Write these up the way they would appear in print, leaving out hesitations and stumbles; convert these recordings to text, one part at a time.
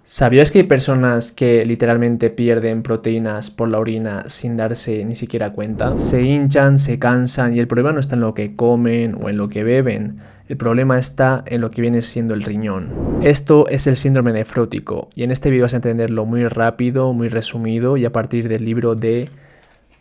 ¿Sabías que hay personas que literalmente pierden proteínas por la orina sin darse ni siquiera cuenta? Se hinchan, se cansan y el problema no está en lo que comen o en lo que beben. El problema está en lo que viene siendo el riñón. Esto es el síndrome nefrótico y en este vídeo vas a entenderlo muy rápido, muy resumido y a partir del libro de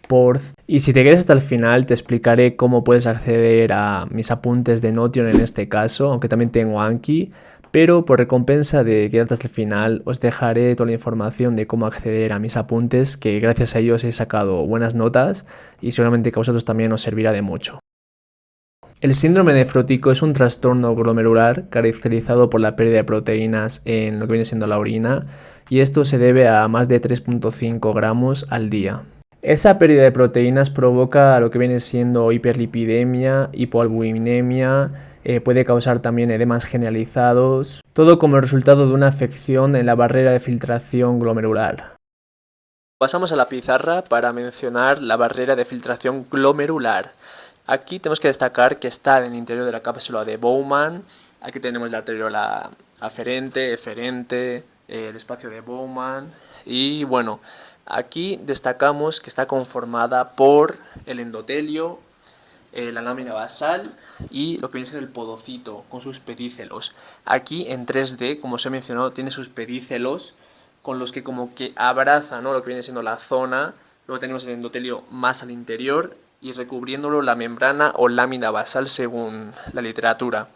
Porth. Y si te quedas hasta el final te explicaré cómo puedes acceder a mis apuntes de Notion en este caso, aunque también tengo Anki. Pero por recompensa de quedarte hasta el final os dejaré toda la información de cómo acceder a mis apuntes, que gracias a ellos he sacado buenas notas y seguramente que a vosotros también os servirá de mucho. El síndrome nefrótico es un trastorno glomerular caracterizado por la pérdida de proteínas en lo que viene siendo la orina, y esto se debe a más de 3,5 gramos al día. Esa pérdida de proteínas provoca lo que viene siendo hiperlipidemia, hipoalbuminemia, puede causar también edemas generalizados, todo como resultado de una afección en la barrera de filtración glomerular. Pasamos a la pizarra para mencionar la barrera de filtración glomerular. Aquí tenemos que destacar que está en el interior de la cápsula de Bowman. Aquí tenemos la arteriola aferente, eferente, el espacio de Bowman. Y bueno, aquí destacamos que está conformada por el endotelio, la lámina basal y lo que viene a ser el podocito con sus pedícelos. Aquí en 3D, como os he mencionado, tiene sus pedícelos con los que como que abraza, ¿no?, lo que viene siendo la zona. Luego tenemos el endotelio más al interior y recubriéndolo la membrana o lámina basal según la literatura.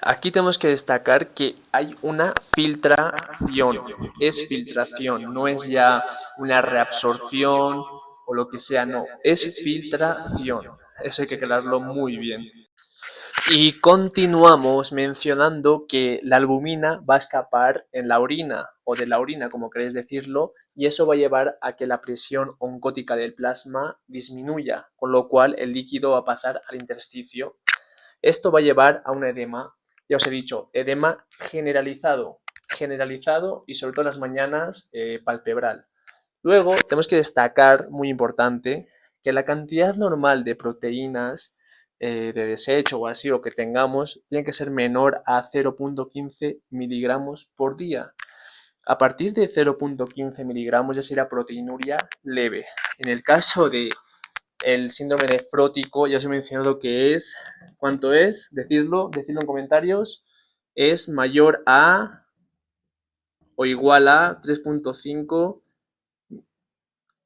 Aquí tenemos que destacar que hay una filtración, es filtración, no es ya una reabsorción o lo que sea, no, es filtración. Eso hay que aclararlo muy bien. Y continuamos mencionando que la albumina va a escapar en la orina o de la orina, como queréis decirlo, y eso va a llevar a que la presión oncótica del plasma disminuya, con lo cual el líquido va a pasar al intersticio. Esto va a llevar a un edema, ya os he dicho, edema generalizado y sobre todo en las mañanas palpebral. Luego tenemos que destacar, muy importante, que la cantidad normal de proteínas de desecho o así o que tengamos tiene que ser menor a 0,15 miligramos por día. A partir de 0,15 miligramos ya será proteinuria leve. En el caso de el síndrome nefrótico, ya os he mencionado que es, ¿cuánto es? Decidlo en comentarios. Es mayor a o igual a 3,5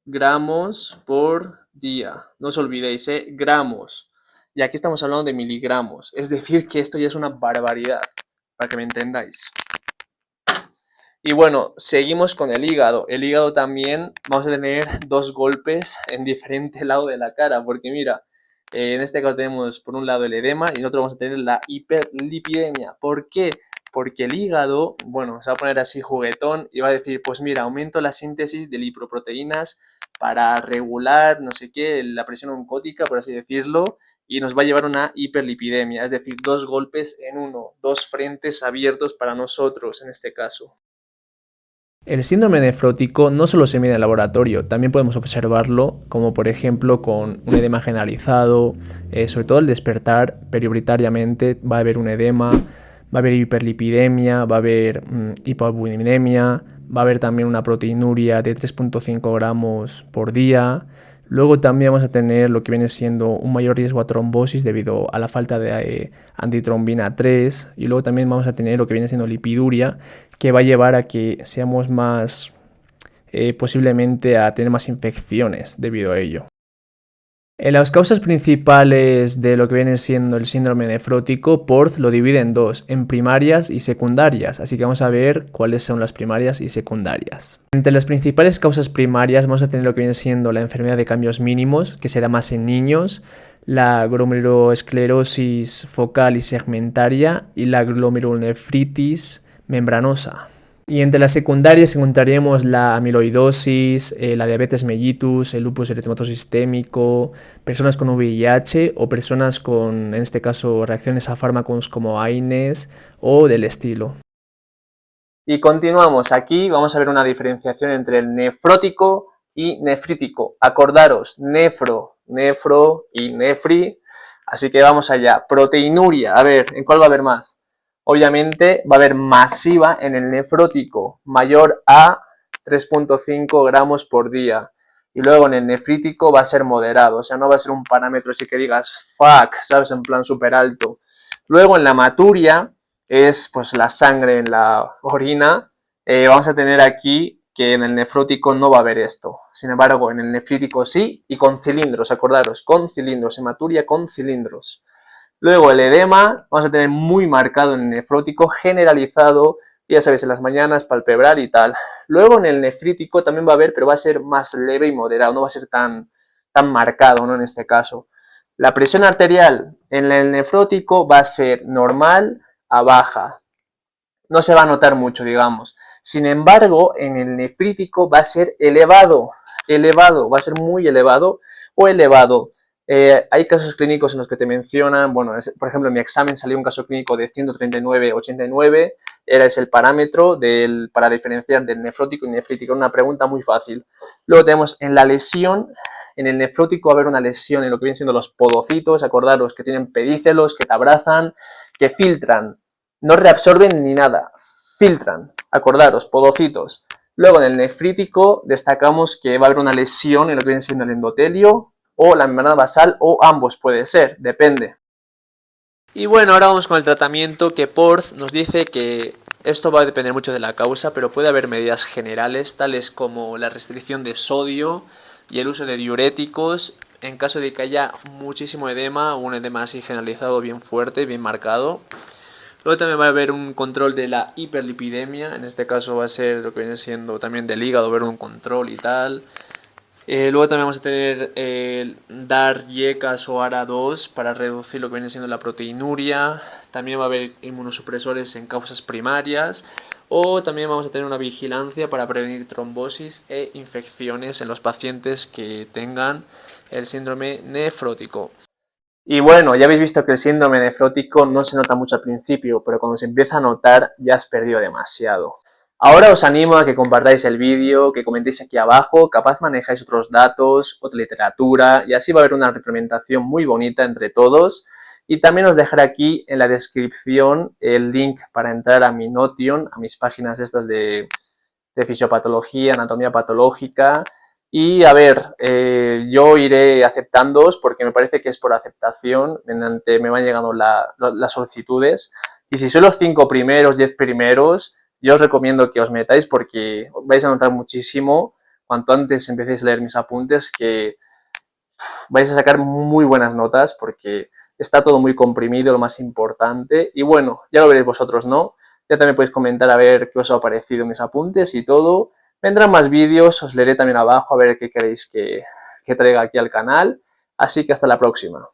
gramos por día. No os olvidéis, gramos. Y aquí estamos hablando de miligramos. Es decir, que esto ya es una barbaridad, para que me entendáis. Y bueno, seguimos con el hígado. El hígado también vamos a tener dos golpes en diferente lado de la cara, porque mira, en este caso tenemos por un lado el edema y en otro vamos a tener la hiperlipidemia. ¿Por qué? Porque el hígado, bueno, se va a poner así juguetón y va a decir, pues mira, aumento la síntesis de lipoproteínas para regular, no sé qué, la presión oncótica, por así decirlo, y nos va a llevar a una hiperlipidemia, es decir, dos golpes en uno, dos frentes abiertos para nosotros en este caso. El síndrome nefrótico no solo se mide en laboratorio, también podemos observarlo como por ejemplo con un edema generalizado, sobre todo al despertar periuritariamente va a haber un edema, va a haber hiperlipidemia, va a haber hipoalbuminemia, va a haber también una proteinuria de 3,5 gramos por día. Luego también vamos a tener lo que viene siendo un mayor riesgo a trombosis debido a la falta de antitrombina 3, y luego también vamos a tener lo que viene siendo lipiduria, que va a llevar a que seamos más posiblemente a tener más infecciones debido a ello. Las causas principales de lo que viene siendo el síndrome nefrótico, Porth lo divide en dos, en primarias y secundarias, así que vamos a ver cuáles son las primarias y secundarias. Entre las principales causas primarias vamos a tener lo que viene siendo la enfermedad de cambios mínimos, que se da más en niños, la glomerulosclerosis focal y segmentaria y la glomerulonefritis membranosa. Y entre las secundarias encontraríamos la amiloidosis, la diabetes mellitus, el lupus eritematoso sistémico, personas con VIH o personas con, en este caso, reacciones a fármacos como AINES o del estilo. Y continuamos. Aquí vamos a ver una diferenciación entre el nefrótico y nefrítico. Acordaros, nefro y nefri. Así que vamos allá. Proteinuria. A ver, ¿en cuál va a haber más? obviamente va a haber masiva en el nefrótico, mayor a 3,5 gramos por día. Y luego en el nefrítico va a ser moderado, o sea, no va a ser un parámetro así que digas, fuck, ¿sabes? En plan súper alto. Luego en la maturia, es pues la sangre en la orina, vamos a tener aquí que en el nefrótico no va a haber esto. Sin embargo, en el nefrítico sí, y con cilindros, acordaros, con cilindros, hematuria con cilindros. Luego el edema, vamos a tener muy marcado en el nefrótico, generalizado, ya sabéis, en las mañanas, palpebral y tal. Luego en el nefrítico también va a haber, pero va a ser más leve y moderado, no va a ser tan marcado, ¿no? En este caso. La presión arterial en el nefrótico va a ser normal a baja. No se va a notar mucho, digamos. Sin embargo, en el nefrítico va a ser elevado, va a ser muy elevado o elevado. Hay casos clínicos en los que te mencionan, bueno, por ejemplo, en mi examen salió un caso clínico de 139,89, era ese el parámetro para diferenciar del nefrótico y nefrítico, una pregunta muy fácil. Luego tenemos en la lesión, en el nefrótico va a haber una lesión en lo que vienen siendo los podocitos, acordaros que tienen pedícelos, que te abrazan, que filtran, no reabsorben ni nada, filtran, acordaros, podocitos. Luego en el nefrítico destacamos que va a haber una lesión en lo que viene siendo el endotelio o la membrana basal o ambos puede ser, depende. Y bueno, ahora vamos con el tratamiento que Porth nos dice que esto va a depender mucho de la causa, pero puede haber medidas generales tales como la restricción de sodio y el uso de diuréticos en caso de que haya muchísimo edema, un edema así generalizado bien fuerte, bien marcado. Luego también va a haber un control de la hiperlipidemia, en este caso va a ser lo que viene siendo también del hígado, ver un control y tal. Luego también vamos a tener dar YECAS o ARA2 para reducir lo que viene siendo la proteinuria. También va a haber inmunosupresores en causas primarias. O también vamos a tener una vigilancia para prevenir trombosis e infecciones en los pacientes que tengan el síndrome nefrótico. Y bueno, ya habéis visto que el síndrome nefrótico no se nota mucho al principio, pero cuando se empieza a notar ya has perdido demasiado. Ahora os animo a que compartáis el vídeo, que comentéis aquí abajo, capaz manejáis otros datos, otra literatura, y así va a haber una retroalimentación muy bonita entre todos. Y también os dejaré aquí en la descripción el link para entrar a mi Notion, a mis páginas estas de fisiopatología, anatomía patológica. Y a ver, yo iré aceptándoos porque me parece que es por aceptación, mediante me van llegando las solicitudes. Y si sois los 5 primeros, 10 primeros, yo os recomiendo que os metáis porque vais a notar muchísimo, cuanto antes empecéis a leer mis apuntes, que vais a sacar muy buenas notas porque está todo muy comprimido, lo más importante. Y bueno, ya lo veréis vosotros, ¿no? Ya también podéis comentar a ver qué os ha parecido mis apuntes y todo. Vendrán más vídeos, os leeré también abajo a ver qué queréis que traiga aquí al canal. Así que hasta la próxima.